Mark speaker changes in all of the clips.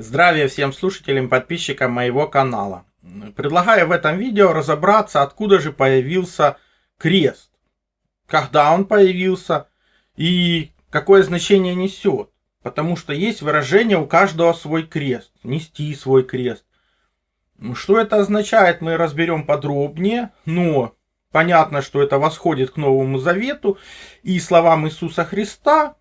Speaker 1: Здравия всем слушателям и подписчикам моего канала. Предлагаю в этом видео разобраться, откуда же появился крест, когда он появился и какое значение несет. Потому что есть выражение у каждого свой крест, нести свой крест. Что это означает, мы разберем подробнее, но понятно, что это восходит к Новому Завету и словам Иисуса Христа: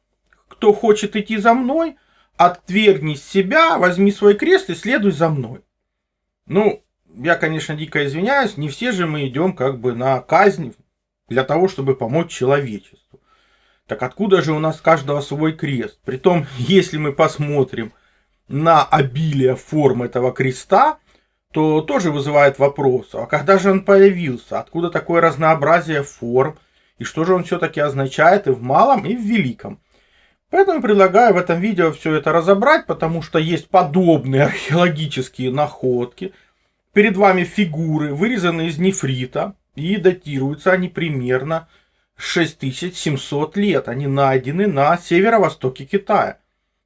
Speaker 1: «Кто хочет идти за мной, отвергни себя, возьми свой крест и следуй за мной». Ну, я, конечно, дико извиняюсь, не все же мы идем как бы на казнь для того, чтобы помочь человечеству. Так откуда же у нас каждого свой крест? Притом, если мы посмотрим на обилие форм этого креста, то тоже вызывает вопрос: а когда же он появился? Откуда такое разнообразие форм? И что же он все-таки означает и в малом, и в великом? Поэтому предлагаю в этом видео все это разобрать, потому что есть подобные археологические находки. Перед вами фигуры, вырезанные из нефрита, и датируются они примерно 6700 лет. Они найдены на северо-востоке Китая.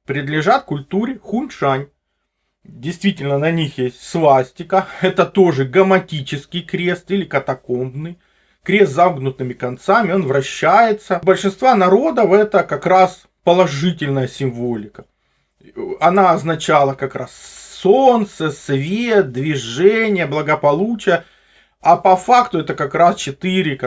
Speaker 1: Принадлежат культуре Хуншань. Действительно, на них есть свастика. Это тоже гоматический крест или катакомбный. Крест с замкнутыми концами, он вращается. У большинства народов это как раз положительная символика. Она означала как раз солнце, свет, движение, благополучие. А по факту это как раз 4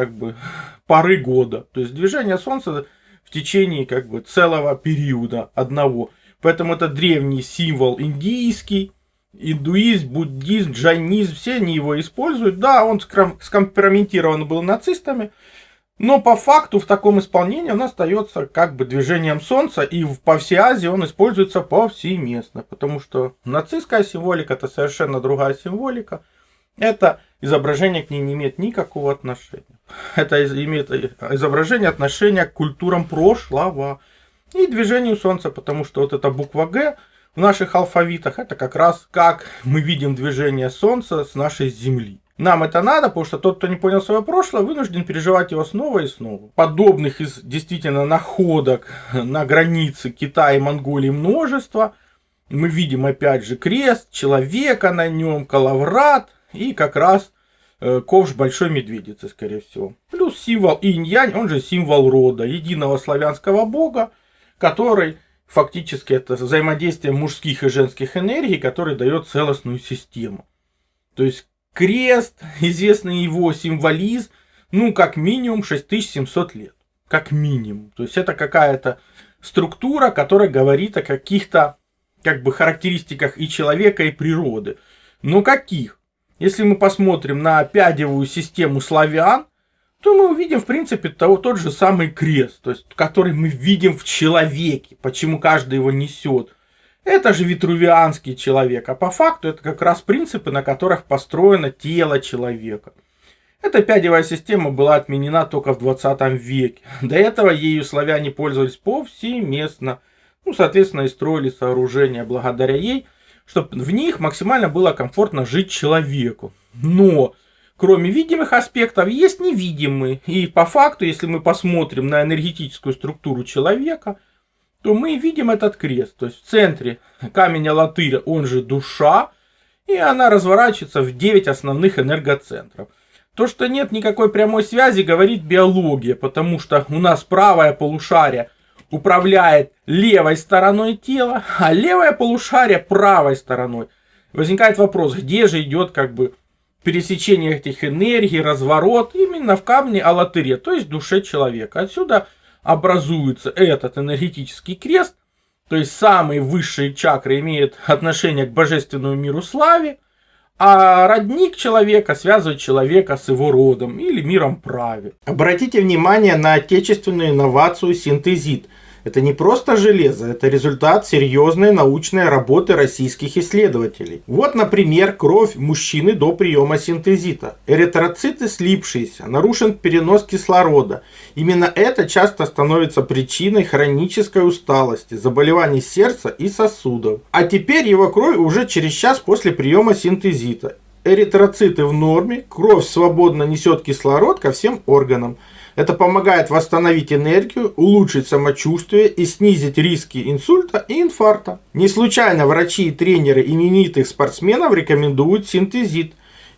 Speaker 1: поры года. То есть движение солнца в течение целого периода одного. Поэтому это древний символ индийский, индуизм, буддизм, джайнизм. Все они его используют. Да, он скомпрометирован был нацистами. Но по факту в таком исполнении он остается движением солнца, и по всей Азии он используется повсеместно, потому что нацистская символика — это совершенно другая символика. Это изображение к ней не имеет никакого отношения. Это имеет изображение отношения к культурам прошлого и движению солнца, потому что вот эта буква Г в наших алфавитах — это как раз как мы видим движение солнца с нашей Земли. Нам это надо, потому что тот, кто не понял свое прошлое, вынужден переживать его снова и снова. Подобных из действительно находок на границе Китая и Монголии множество. Мы видим опять же крест, человека на нем, коловрат и как раз ковш большой медведицы, скорее всего. Плюс символ инь-янь, он же символ рода, единого славянского бога, который фактически это взаимодействие мужских и женских энергий, который дает целостную систему. То есть крест, известный его символизм, как минимум 6700 лет. Как минимум. То есть это какая-то структура, которая говорит о каких-то характеристиках и человека, и природы. Но каких? Если мы посмотрим на пядевую систему славян, то мы увидим, в принципе, тот же самый крест, то есть, который мы видим в человеке. Почему каждый его несет? Это же витрувианский человек, а по факту это как раз принципы, на которых построено тело человека. Эта пядевая система была отменена только в 20 веке. До этого ею славяне пользовались повсеместно. Соответственно, и строили сооружения благодаря ей, чтобы в них максимально было комфортно жить человеку. Но кроме видимых аспектов есть невидимые. И по факту, если мы посмотрим на энергетическую структуру человека, то мы видим этот крест. То есть в центре камень-алатырь, он же душа, и она разворачивается в 9 основных энергоцентров. То, что нет никакой прямой связи, говорит биология, потому что у нас правое полушарие управляет левой стороной тела, а левое полушарие правой стороной. Возникает вопрос, где же идет пересечение этих энергий, разворот именно в камне-алатыре, то есть в душе человека. Отсюда образуется этот энергетический крест, то есть самые высшие чакры имеют отношение к божественному миру славе, а родник человека связывает человека с его родом или миром праве. Обратите внимание на отечественную инновацию синтезит. Это не просто железо, это результат серьезной научной работы российских исследователей. Вот, например, кровь мужчины до приема синтезита. Эритроциты слипшиеся, нарушен перенос кислорода. Именно это часто становится причиной хронической усталости, заболеваний сердца и сосудов. А теперь его кровь уже через час после приема синтезита. Эритроциты в норме, кровь свободно несет кислород ко всем органам. Это помогает восстановить энергию, улучшить самочувствие и снизить риски инсульта и инфаркта. Не случайно врачи и тренеры именитых спортсменов рекомендуют синтезит.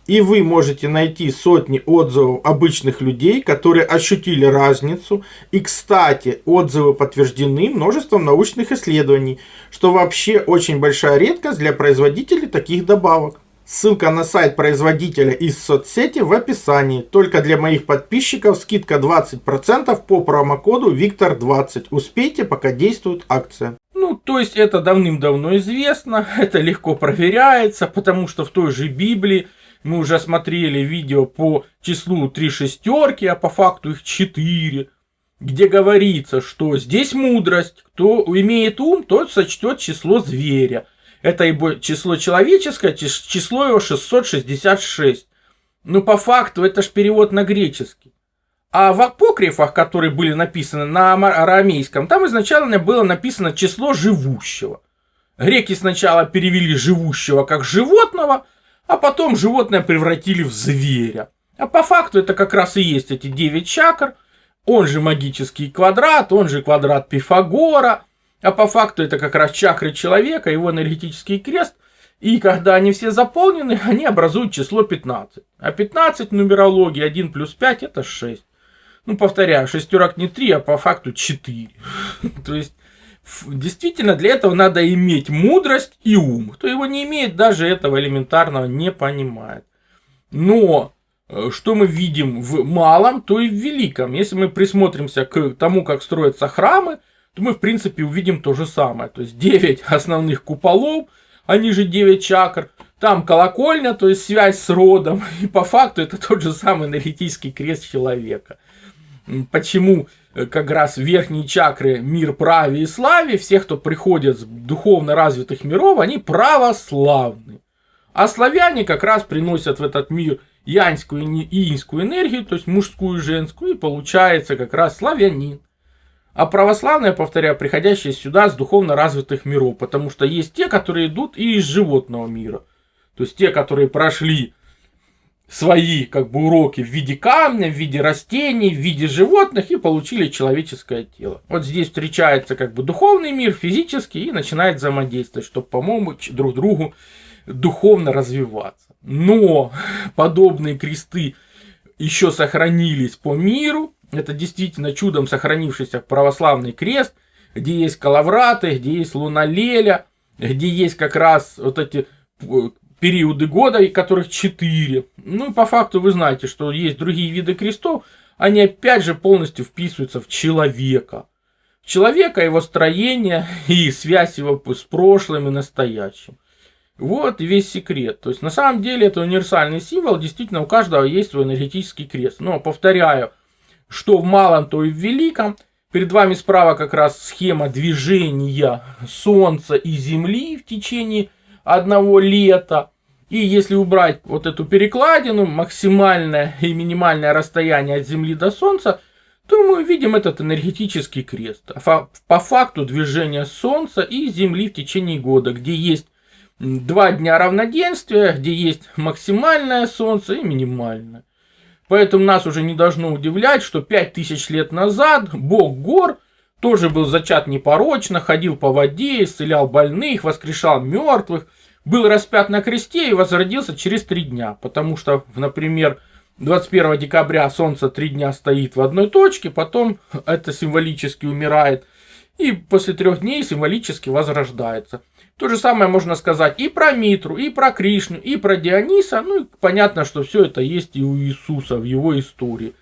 Speaker 1: И вы можете найти сотни отзывов обычных людей, которые ощутили разницу. И, кстати, отзывы подтверждены множеством научных исследований, что вообще очень большая редкость для производителей таких добавок. Ссылка на сайт производителя из соцсети в описании. Только для моих подписчиков скидка 20% по промокоду Виктор20. Успейте, пока действует акция. Ну, то есть это давным-давно известно, это легко проверяется, потому что в той же Библии мы уже смотрели видео по числу 3 шестерки, а по факту их 4, где говорится, что здесь мудрость, кто имеет ум, тот сочтет число зверя. Это ибо число человеческое, число его 666. Но по факту это ж перевод на греческий. А в апокрифах, которые были написаны на арамейском, там изначально было написано число живущего. Греки сначала перевели живущего как животного, а потом животное превратили в зверя. А по факту это как раз и есть эти 9 чакр, он же магический квадрат, он же квадрат Пифагора. А по факту это как раз чакры человека, его энергетический крест. И когда они все заполнены, они образуют число 15. А 15 в нумерологии 1 плюс 5 это 6. Ну, повторяю, шестерок не 3, а по факту 4. То есть, действительно, для этого надо иметь мудрость и ум. Кто его не имеет, даже этого элементарного не понимает. Но что мы видим в малом, то и в великом. Если мы присмотримся к тому, как строятся храмы, то мы, в принципе, увидим то же самое. То есть 9 основных куполов, они же 9 чакр. Там колокольня, то есть связь с родом. И по факту это тот же самый энергетический крест человека. Почему как раз верхние чакры мир праве и славе, все, кто приходят с духовно развитых миров, они православны. А славяне как раз приносят в этот мир яньскую и иньскую энергию, то есть мужскую и женскую, и получается как раз славянин. А православные, повторяю, приходящие сюда с духовно развитых миров, потому что есть те, которые идут и из животного мира. То есть те, которые прошли свои как бы уроки в виде камня, в виде растений, в виде животных и получили человеческое тело. Вот здесь встречается как бы духовный мир, физический, и начинает взаимодействовать, чтобы помочь друг другу духовно развиваться. Но подобные кресты еще сохранились по миру. Это действительно чудом сохранившийся православный крест, где есть коловраты, где есть луналеля, где есть как раз вот эти периоды года, которых 4. Ну и по факту вы знаете, что есть другие виды крестов, они опять же полностью вписываются в человека. В человека, его строение и связь его с прошлым и настоящим. Вот и весь секрет. То есть на самом деле это универсальный символ, действительно у каждого есть свой энергетический крест. Но повторяю, что в малом, то и в великом. Перед вами справа как раз схема движения Солнца и Земли в течение одного лета. И если убрать вот эту перекладину, максимальное и минимальное расстояние от Земли до Солнца, то мы видим этот энергетический крест. По факту движения Солнца и Земли в течение года, где есть 2 дня равноденствия, где есть максимальное Солнце и минимальное. Поэтому нас уже не должно удивлять, что 5000 лет назад бог гор тоже был зачат непорочно, ходил по воде, исцелял больных, воскрешал мертвых, был распят на кресте и возродился через 3 дня. Потому что, например, 21 декабря Солнце 3 дня стоит в одной точке, потом это символически умирает, и после 3 дней символически возрождается. То же самое можно сказать и про Митру, и про Кришну, и про Диониса. Ну и понятно, что все это есть и у Иисуса в его истории.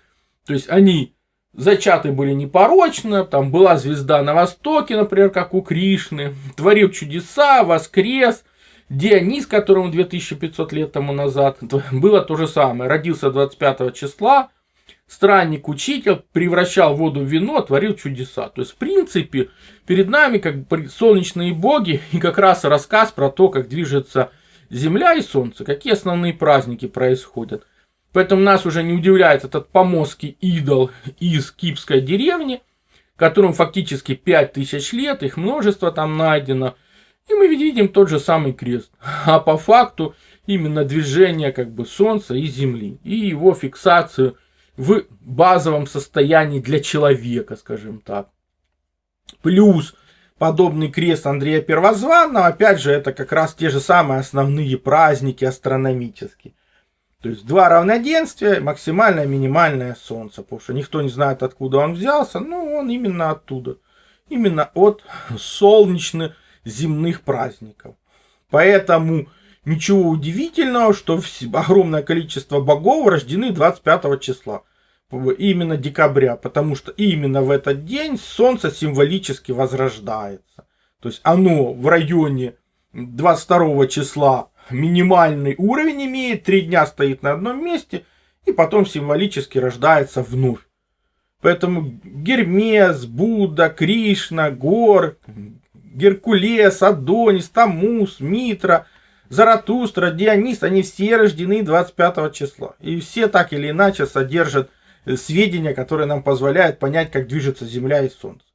Speaker 1: То есть они зачаты были непорочно, там была звезда на востоке, например, как у Кришны, творил чудеса, воскрес. Дионис, которому 2500 лет тому назад, было то же самое. Родился 25 числа, странник, учитель, превращал воду в вино, творил чудеса. То есть, в принципе, перед нами как бы солнечные боги и как раз рассказ про то, как движется Земля и Солнце, какие основные праздники происходят. Поэтому нас уже не удивляет этот поморский идол из Кипрской деревни, которому фактически 5000 лет, их множество там найдено. И мы видим тот же самый крест. А по факту именно движение как бы Солнца и Земли. И его фиксацию в базовом состоянии для человека, скажем так. Плюс подобный крест Андрея Первозванного, опять же, это как раз те же самые основные праздники астрономические. То есть 2 равноденствия, максимальное, минимальное Солнце. Потому что никто не знает, откуда он взялся, но он именно оттуда. Именно от солнечных земных праздников. Поэтому ничего удивительного, что огромное количество богов рождены 25 числа. Именно декабря. Потому что именно в этот день Солнце символически возрождается. То есть оно в районе 22 числа минимальный уровень имеет, 3 дня стоит на одном месте, и потом символически рождается вновь. Поэтому Гермес, Будда, Кришна, Гор, Геркулес, Адонис, Тамус, Митра, Заратустра, Дионис, они все рождены 25 числа. И все так или иначе содержат сведения, которые нам позволяют понять, как движется Земля и Солнце.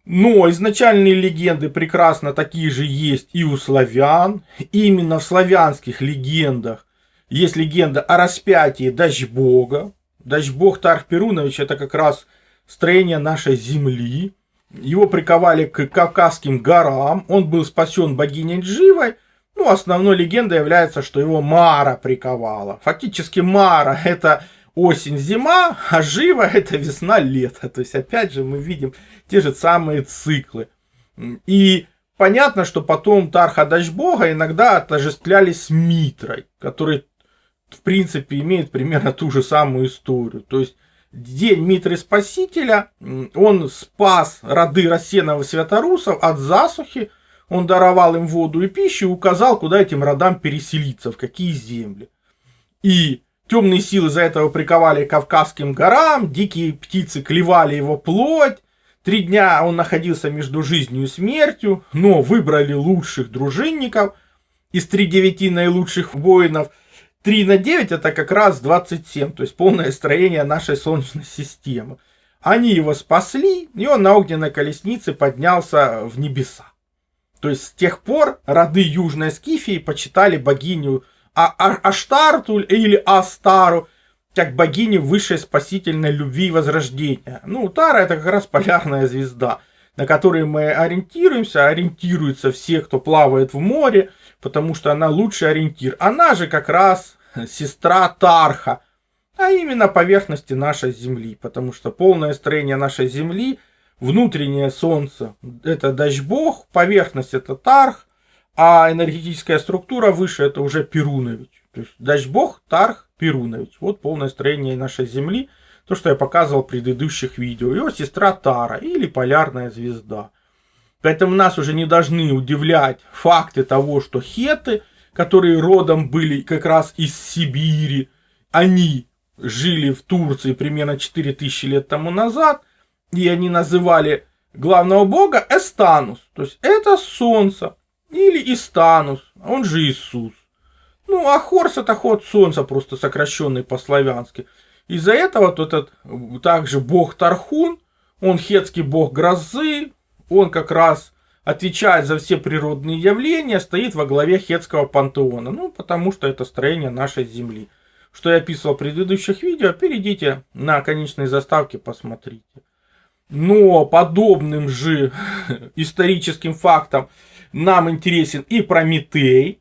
Speaker 1: Но изначальные легенды прекрасно такие же есть и у славян. Именно в славянских легендах есть легенда о распятии Дажбога. Дажбог Тарх Перунович — это как раз строение нашей земли. Его приковали к Кавказским горам. Он был спасен богиней Дживой. Ну, основной легендой является, что его Мара приковала. Фактически Мара — это осень-зима, а Жива — это весна-лето. То есть, опять же, мы видим те же самые циклы. И понятно, что потом Тарха Дажбога иногда отождествлялись с Митрой, который, в принципе, имеет примерно ту же самую историю. То есть, день Митры Спасителя, он спас роды Рассенов и Святорусов от засухи, он даровал им воду и пищу и указал, куда этим родам переселиться, в какие земли. И темные силы за этого приковали к Кавказским горам, дикие птицы клевали его плоть. 3 дня он находился между жизнью и смертью, но выбрали лучших дружинников. Из 3/9 наилучших воинов 3 на 9 это как раз 27, то есть полное строение нашей Солнечной системы. Они его спасли, и он на огненной колеснице поднялся в небеса. То есть с тех пор роды Южной Скифии почитали богиню Аштарту или Астару как богиню высшей спасительной любви и возрождения. Ну, Тара — это как раз полярная звезда, на которой мы ориентируемся, ориентируются все, кто плавает в море, потому что она лучший ориентир. Она же как раз сестра Тарха, а именно поверхности нашей Земли, потому что полное строение нашей Земли, внутреннее Солнце — это Дажбог, поверхность — это Тарх, а энергетическая структура выше — это уже Перунович. То есть Дажбог, Тарх, Перунович. Вот полное строение нашей Земли, то, что я показывал в предыдущих видео. Его сестра Тара или полярная звезда. Поэтому нас уже не должны удивлять факты того, что хетты, которые родом были как раз из Сибири, они жили в Турции примерно 4000 лет тому назад, и они называли главного бога Эстанус. То есть это Солнце. Или Истанус, он же Иисус. Ну, а Хорс — это ход Солнца, просто сокращенный по-славянски. Из-за этого этот также бог Тархун, он хетский бог грозы, он как раз отвечает за все природные явления, стоит во главе хетского пантеона. Ну, потому что это строение нашей Земли. Что я описывал в предыдущих видео, перейдите на конечные заставки, посмотрите. Но подобным же историческим фактам нам интересен и Прометей,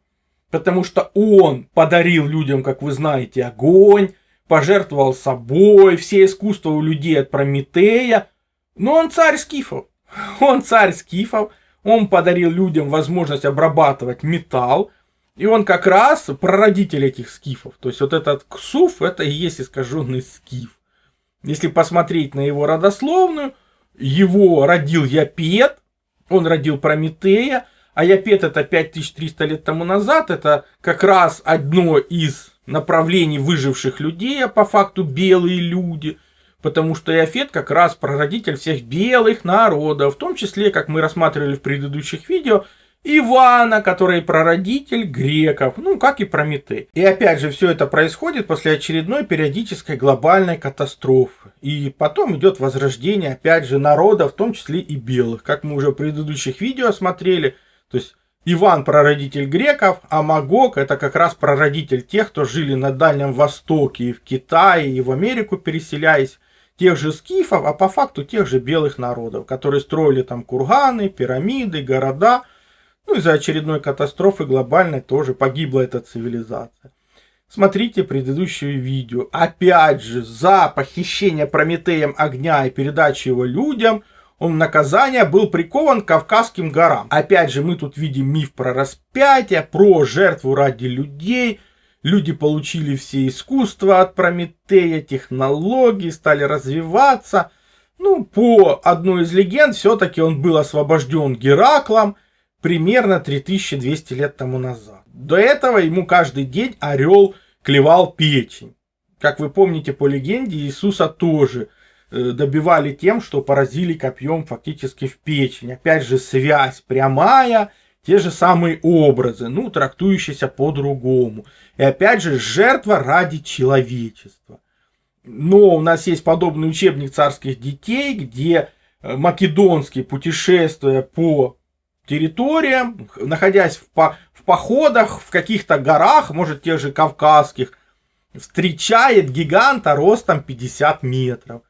Speaker 1: потому что он подарил людям, как вы знаете, огонь, пожертвовал собой, все искусства у людей от Прометея. Но он царь скифов. Он царь скифов, он подарил людям возможность обрабатывать металл, и он как раз прародитель этих скифов. То есть вот этот Ксуф — это и есть искаженный скиф. Если посмотреть на его родословную, его родил Япет, он родил Прометея, а Япет — это 5300 лет тому назад, это как раз одно из направлений выживших людей, а по факту белые люди, потому что Яфет как раз прародитель всех белых народов, в том числе, как мы рассматривали в предыдущих видео, Ивана, который прародитель греков, ну, как и Прометей. И опять же, все это происходит после очередной периодической глобальной катастрофы. И потом идет возрождение, опять же, народа, в том числе и белых. Как мы уже в предыдущих видео смотрели, то есть Иван прародитель греков, а Магог это как раз прародитель тех, кто жили на Дальнем Востоке, и в Китае, и в Америку переселяясь, тех же скифов, а по факту тех же белых народов, которые строили там курганы, пирамиды, города. Ну, из-за очередной катастрофы глобальной тоже погибла эта цивилизация. Смотрите предыдущее видео. Опять же, за похищение Прометеем огня и передачу его людям, он в наказание был прикован к Кавказским горам. Опять же, мы тут видим миф про распятие, про жертву ради людей. Люди получили все искусства от Прометея, технологии, стали развиваться. Ну, по одной из легенд, все-таки он был освобожден Гераклом примерно 3200 лет тому назад. До этого ему каждый день орел клевал печень. Как вы помните по легенде, Иисуса тоже добивали тем, что поразили копьем фактически в печень. Опять же, связь прямая, те же самые образы, ну, трактующиеся по-другому. И опять же, жертва ради человечества. Но у нас есть подобный учебник царских детей, где македонские, путешествуя по территориям, находясь в походах, в каких-то горах, может, тех же кавказских, встречает гиганта ростом 50 метров,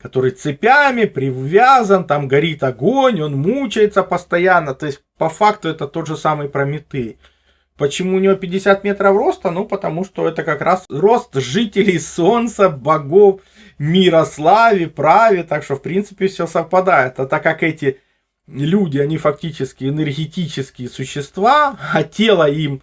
Speaker 1: который цепями привязан, там горит огонь, он мучается постоянно. То есть, по факту, это тот же самый Прометей. Почему у него 50 метров роста? Ну, потому что это как раз рост жителей Солнца, богов, мира, славе, праве. Так что, в принципе, все совпадает. А так как эти люди, они фактически энергетические существа, а тело им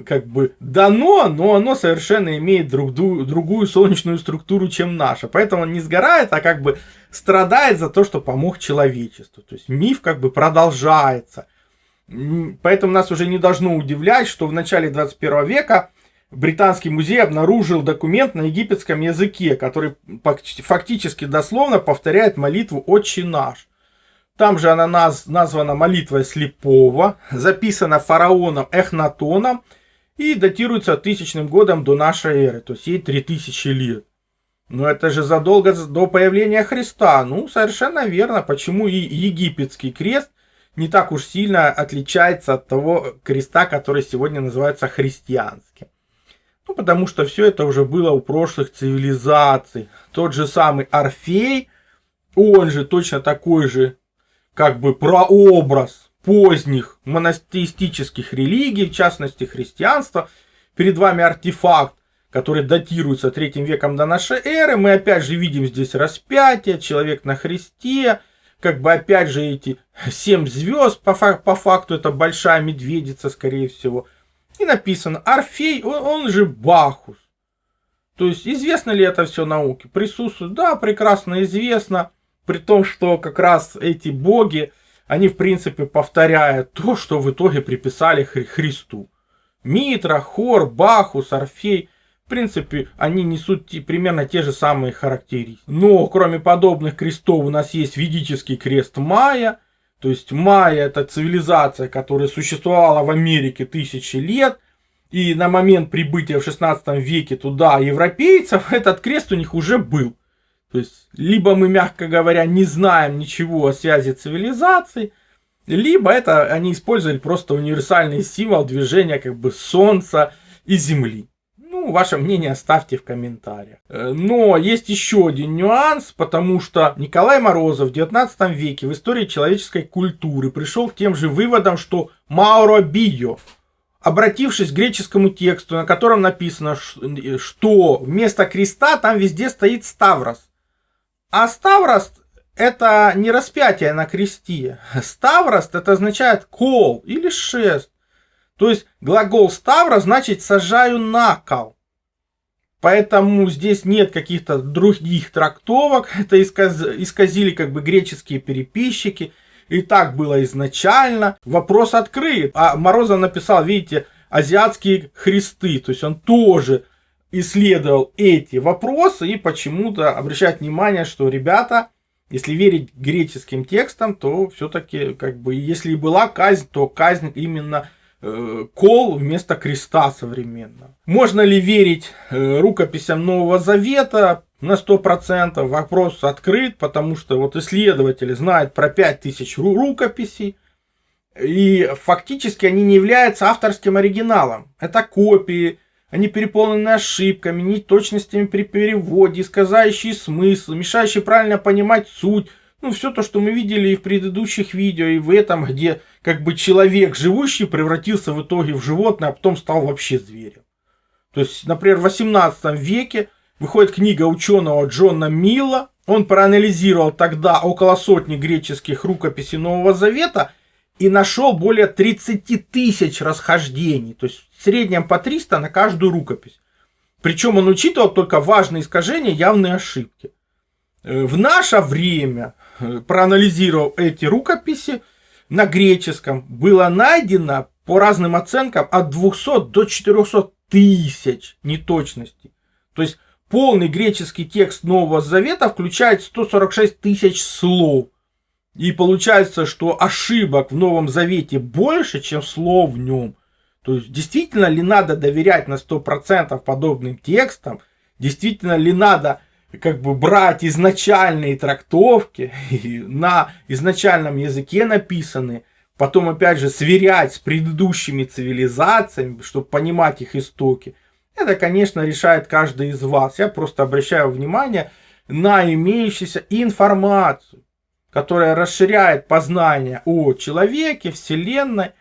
Speaker 1: как бы дано, но оно совершенно имеет другую солнечную структуру, чем наша. Поэтому он не сгорает, а как бы страдает за то, что помог человечеству. То есть миф как бы продолжается. Поэтому нас уже не должно удивлять, что в начале 21 века Британский музей обнаружил документ на египетском языке, который фактически дословно повторяет молитву «Отче наш». Там же она названа молитвой слепого, записана фараоном Эхнатоном и датируется 1000 годом до нашей эры, то есть ей 3000 лет. Но это же задолго до появления Христа. Ну, совершенно верно, почему и египетский крест не так уж сильно отличается от того креста, который сегодня называется христианским. Ну, потому что все это уже было у прошлых цивилизаций. Тот же самый Орфей, он же точно такой же как бы прообраз поздних монотеистических религий, в частности христианства. Перед вами артефакт, который датируется 3 веком до нашей эры. Мы опять же видим здесь распятие, человек на христе, как бы опять же эти 7 звезд, по факту это большая медведица, скорее всего. И написано Орфей, он же Бахус. То есть известно ли это все науке? Присутствует? Да, прекрасно известно. При том, что как раз эти боги, они в принципе повторяют то, что в итоге приписали Христу. Митра, Хор, Бахус, Орфей. В принципе, они несут примерно те же самые характеристики. Но кроме подобных крестов у нас есть ведический крест Майя. То есть майя это цивилизация, которая существовала в Америке 1000 лет. И на момент прибытия в 16 веке туда европейцев этот крест у них уже был. То есть, либо мы, мягко говоря, не знаем ничего о связи цивилизаций, либо это они использовали просто универсальный символ движения как бы Солнца и Земли. Ну, ваше мнение оставьте в комментариях. Но есть еще один нюанс, потому что Николай Морозов в 19 веке в истории человеческой культуры пришел к тем же выводам, что Мауро Био, обратившись к греческому тексту, на котором написано, что вместо креста там везде стоит Ставрос. А Ставрос это не распятие на кресте. Ставрос это означает кол или шест. То есть глагол ставра значит сажаю на кол. Поэтому здесь нет каких-то других трактовок. Это исказили как бы греческие переписчики. И так было изначально. Вопрос открыт. А Морозов написал, видите, азиатские христы. То есть он тоже исследовал эти вопросы и почему-то обращает внимание, что ребята, если верить греческим текстам, то все-таки как бы если и была казнь, то казнь именно кол вместо креста современного. Можно ли верить рукописям Нового Завета? На 100% вопрос открыт, потому что вот исследователи знают про 5000 рукописей. И фактически они не являются авторским оригиналом. Это копии, они переполнены ошибками, неточностями при переводе, искажающие смысл, мешающие правильно понимать суть. Ну, все то, что мы видели и в предыдущих видео, и в этом, где как бы человек живущий превратился в итоге в животное, а потом стал вообще зверем. То есть, например, в 18 веке выходит книга ученого Джона Милла. Он проанализировал тогда около сотни греческих рукописей Нового Завета и нашел более 30 тысяч расхождений. То есть в среднем по 300 на каждую рукопись. Причем он учитывал только важные искажения, явные ошибки. В наше время, проанализировав эти рукописи на греческом, было найдено по разным оценкам от 200 до 400 тысяч неточностей. То есть полный греческий текст Нового Завета включает 146 тысяч слов. И получается, что ошибок в Новом Завете больше, чем слов в нем. То есть, действительно ли надо доверять на 100% подобным текстам? Действительно ли надо как бы брать изначальные трактовки, на изначальном языке написанные, потом опять же сверять с предыдущими цивилизациями, чтобы понимать их истоки? Это, конечно, решает каждый из вас. Я просто обращаю внимание на имеющуюся информацию, которая расширяет познание о человеке, вселенной.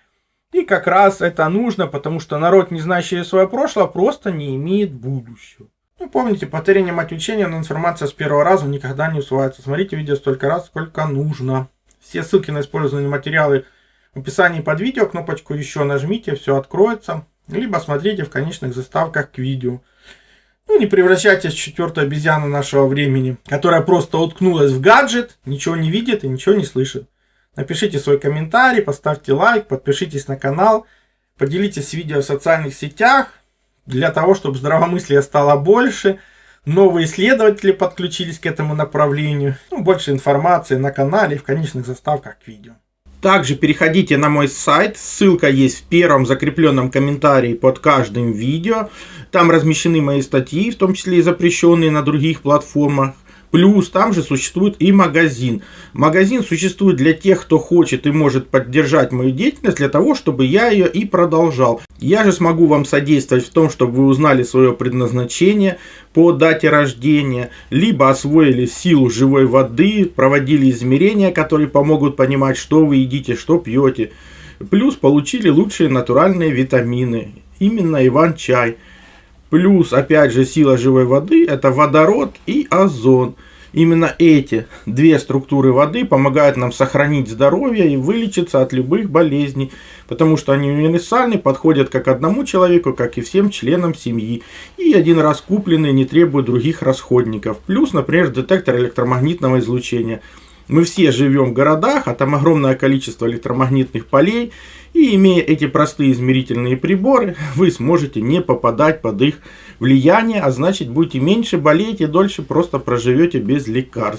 Speaker 1: И как раз это нужно, потому что народ, не знающий свое прошлое, просто не имеет будущего. Ну, помните, повторение мать учения, но информация с первого раза никогда не усваивается. Смотрите видео столько раз, сколько нужно. Все ссылки на использованные материалы в описании под видео. Кнопочку еще нажмите, все откроется. Либо смотрите в конечных заставках к видео. Ну, не превращайтесь в четвертую обезьяну нашего времени, которая просто уткнулась в гаджет, ничего не видит и ничего не слышит. Напишите свой комментарий, поставьте лайк, подпишитесь на канал, поделитесь видео в социальных сетях, для того, чтобы здравомыслия стало больше, новые исследователи подключились к этому направлению, ну, больше информации на канале и в конечных заставках к видео. Также переходите на мой сайт, ссылка есть в первом закрепленном комментарии под каждым видео. Там размещены мои статьи, в том числе и запрещенные на других платформах. Плюс там же существует и магазин. Магазин существует для тех, кто хочет и может поддержать мою деятельность, для того, чтобы я ее и продолжал. Я же смогу вам содействовать в том, чтобы вы узнали свое предназначение по дате рождения, либо освоили силу живой воды, проводили измерения, которые помогут понимать, что вы едите, что пьете. Плюс получили лучшие натуральные витамины, именно Иван-чай. Плюс, опять же, сила живой воды – это водород и озон. Именно эти две структуры воды помогают нам сохранить здоровье и вылечиться от любых болезней, потому что они универсальны, подходят как одному человеку, как и всем членам семьи. И один раз купленные не требуют других расходников. Плюс, например, детектор электромагнитного излучения. Мы все живем в городах, а там огромное количество электромагнитных полей. И имея эти простые измерительные приборы, вы сможете не попадать под их влияние, а значит будете меньше болеть и дольше просто проживете без лекарств.